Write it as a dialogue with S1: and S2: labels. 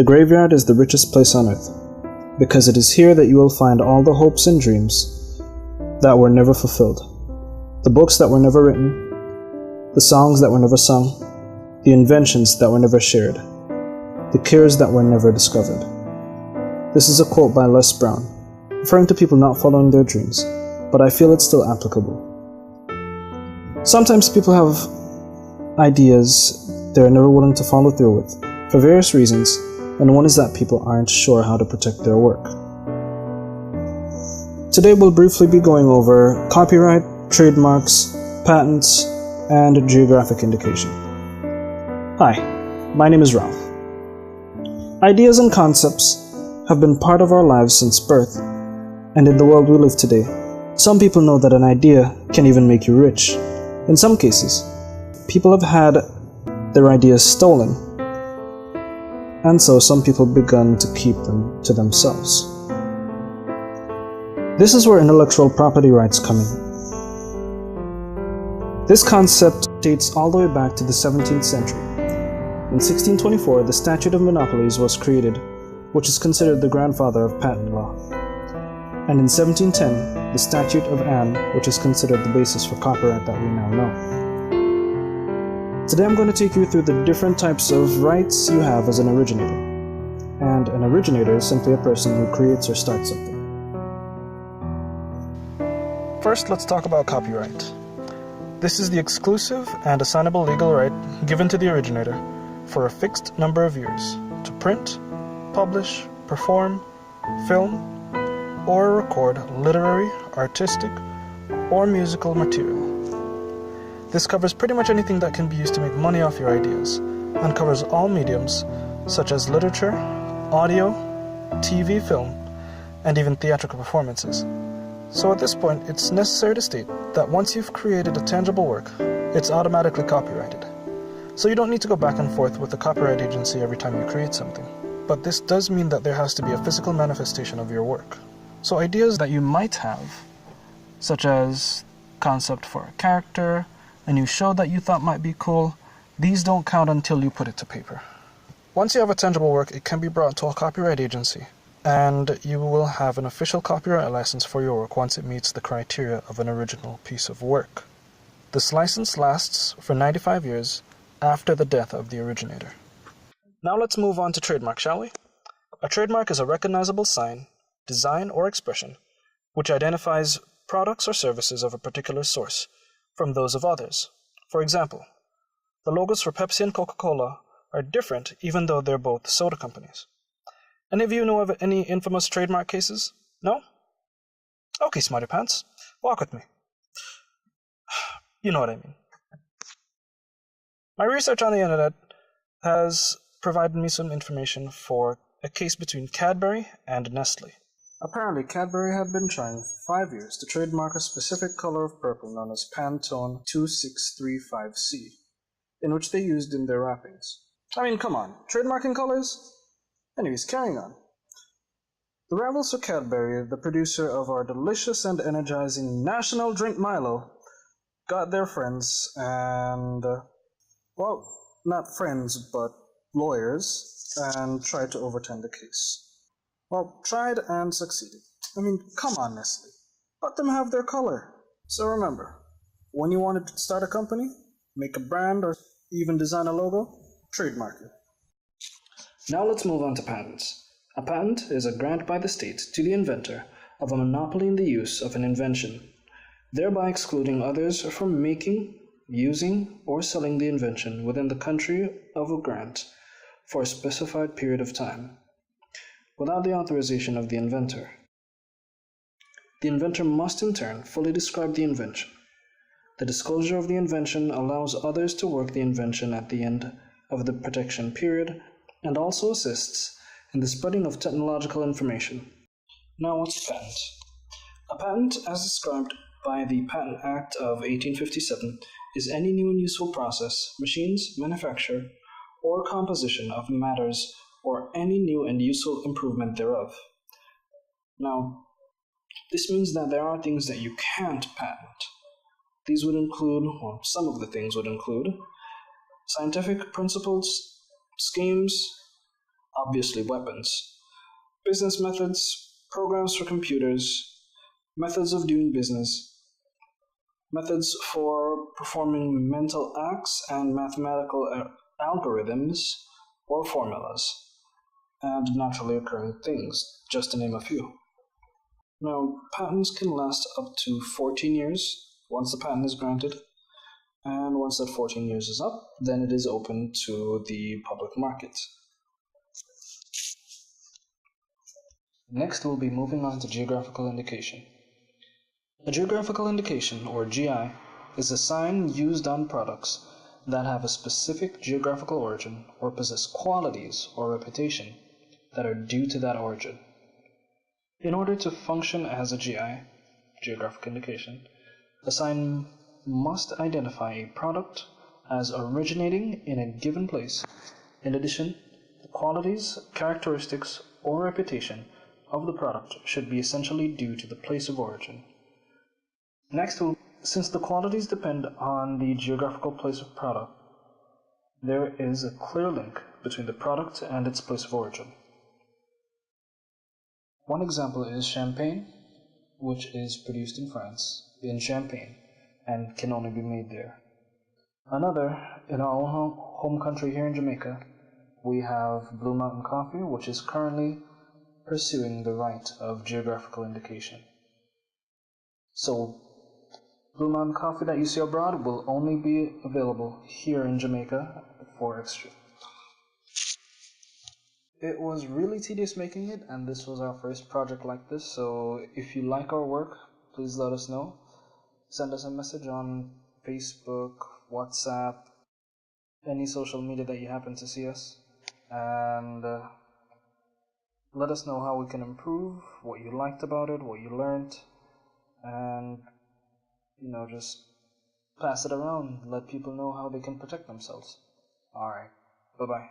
S1: The graveyard is the richest place on earth, because it is here that you will find all the hopes and dreams that were never fulfilled, the books that were never written, the songs that were never sung, the inventions that were never shared, the cures that were never discovered. This is a quote by Les Brown, referring to people not following their dreams, but I feel it's still applicable. Sometimes people have ideas they're never willing to follow through with, for various reasons, and one is that people aren't sure how to protect their work. Today we'll briefly be going over copyright, trademarks, patents, and geographic indication. Hi, my name is Ralph. Ideas and concepts have been part of our lives since birth, and in the world we live today, some people know that an idea can even make you rich. In some cases, people have had their ideas stolen, and so some people begun to keep them to themselves. This is where intellectual property rights come in. This concept dates all the way back to the 17th century. In 1624, the Statute of Monopolies was created, which is considered the grandfather of patent law. And in 1710, the Statute of Anne, which is considered the basis for copyright that we now know. Today I'm going to take you through the different types of rights you have as an originator. And an originator is simply a person who creates or starts something. First, let's talk about copyright. This is the exclusive and assignable legal right given to the originator for a fixed number of years to print, publish, perform, film, or record literary, artistic, or musical material. This covers pretty much anything that can be used to make money off your ideas, and covers all mediums such as literature, audio, TV, film, and even theatrical performances. So at this point, it's necessary to state that once you've created a tangible work, it's automatically copyrighted. So you don't need to go back and forth with the copyright agency every time you create something. But this does mean that there has to be a physical manifestation of your work. So ideas that you might have, such as concept for a character, a new show that you thought might be cool, these don't count until you put it to paper. Once you have a tangible work, it can be brought to a copyright agency, and you will have an official copyright license for your work once it meets the criteria of an original piece of work. This license lasts for 95 years after the death of the originator. Now let's move on to trademark, shall we? A trademark is a recognizable sign, design, or expression which identifies products or services of a particular source from those of others. For example, the logos for Pepsi and Coca-Cola are different even though they're both soda companies. Any of you know of any infamous trademark cases? No? Okay, smarty pants, walk with me. You know what I mean. My research on the internet has provided me some information for a case between Cadbury and Nestle. Apparently, Cadbury had been trying for 5 years to trademark a specific color of purple known as Pantone 2635C, in which they used in their wrappings. I mean, come on, trademarking colors? Anyways, carrying on. The rivals for Cadbury, the producer of our delicious and energizing national drink Milo, got their friends and, well, not friends, but lawyers, and tried to overturn the case. Well, tried and succeeded. I mean, come on, Nestle. Let them have their color. So remember, when you want to start a company, make a brand, or even design a logo, trademark it. Now let's move on to patents. A patent is a grant by the state to the inventor of a monopoly in the use of an invention, thereby excluding others from making, using, or selling the invention within the country of a grant for a specified period of time, without the authorization of the inventor. The inventor must in turn fully describe the invention. The disclosure of the invention allows others to work the invention at the end of the protection period and also assists in the spreading of technological information. Now, what's a patent? A patent, as described by the Patent Act of 1857, is any new and useful process, machines, manufacture, or composition of matters or any new and useful improvement thereof. Now, this means that there are things that you can't patent. These would include, or some of the things would include, scientific principles, schemes, obviously weapons, business methods, programs for computers, methods of doing business, methods for performing mental acts and mathematical algorithms or formulas, and naturally occurring things, just to name a few. Now, patents can last up to 14 years once the patent is granted, and once that 14 years is up, then it is open to the public market. Next, we'll be moving on to geographical indication. A geographical indication, or GI, is a sign used on products that have a specific geographical origin or possess qualities or reputation that are due to that origin. In order to function as a GI, geographic indication, a sign must identify a product as originating in a given place. In addition, the qualities, characteristics, or reputation of the product should be essentially due to the place of origin. Next, since the qualities depend on the geographical place of product, there is a clear link between the product and its place of origin. One example is champagne, which is produced in France, in Champagne, and can only be made there. Another, in our own home country here in Jamaica, we have Blue Mountain Coffee, which is currently pursuing the right of geographical indication. So, Blue Mountain Coffee that you see abroad will only be available here in Jamaica for extra. It was really tedious making it, and this was our first project like this, so if you like our work, please let us know. Send us a message on Facebook, WhatsApp, any social media that you happen to see us, and let us know how we can improve, what you liked about it, what you learned, and just pass it around, let people know how they can protect themselves. Alright, bye-bye.